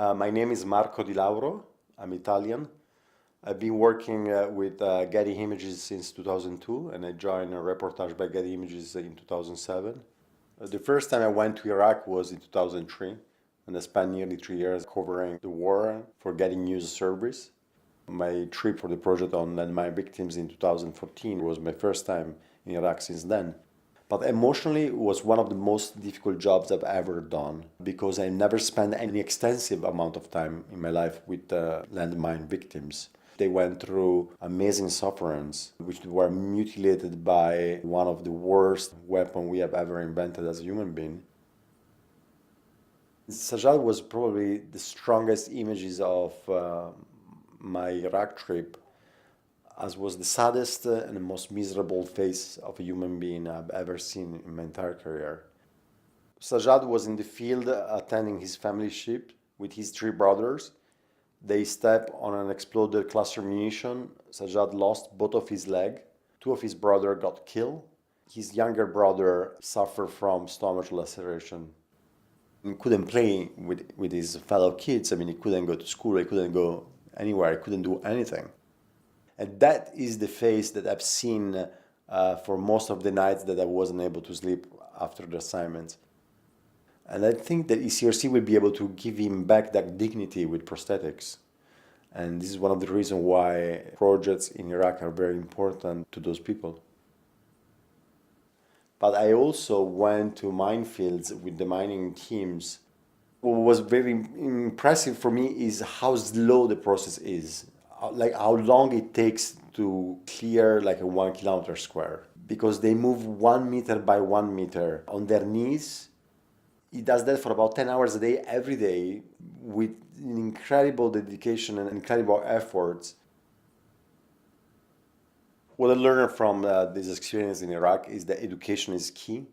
My name is Marco Di Lauro. I'm Italian. I've been working with Getty Images since 2002, and I joined a reportage by Getty Images in 2007. The first time I went to Iraq was in 2003, and I spent nearly 3 years covering the war for Getty News Service. My trip for the project on landmine victims in 2014 was my first time in Iraq since then. But emotionally, it was one of the most difficult jobs I've ever done because I never spent any extensive amount of time in my life with landmine victims. They went through amazing sufferings, which were mutilated by one of the worst weapons we have ever invented as a human being. Sajjad was probably the strongest images of my Iraq trip, as was the saddest and the most miserable face of a human being I've ever seen in my entire career. Sajjad was in the field attending his family ship with his 3 brothers. They stepped on an exploded cluster munition. Sajjad lost both of his legs. 2 of his brothers got killed. His younger brother suffered from stomach laceration. He couldn't play with his fellow kids. I mean, he couldn't go to school, he couldn't go anywhere, he couldn't do anything. And that is the face that I've seen for most of the nights that I wasn't able to sleep after the assignment. And I think that ICRC will be able to give him back that dignity with prosthetics. And this is one of the reasons why projects in Iraq are very important to those people. But I also went to minefields with the mining teams. What was very impressive for me is how slow the process is. Like how long it takes to clear like a 1 kilometer square, because they move 1 meter by 1 meter on their knees. He does that for about 10 hours a day, every day, with incredible dedication and incredible efforts. What I learned from this experience in Iraq is that education is key.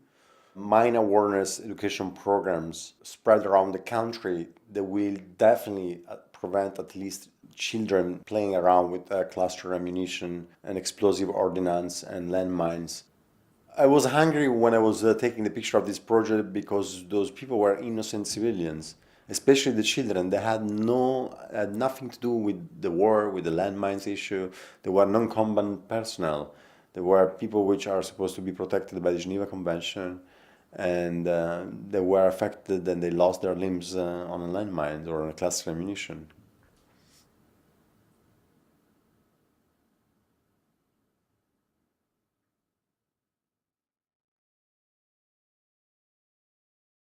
Mine awareness education programs spread around the country that will definitely prevent at least children playing around with cluster ammunition and explosive ordnance and landmines. I was hungry when I was taking the picture of this project because those people were innocent civilians, especially the children. They had nothing to do with the war, with the landmines issue. They were non-combatant personnel. They were people which are supposed to be protected by the Geneva Convention, and they were affected and they lost their limbs on a landmine or on a cluster ammunition.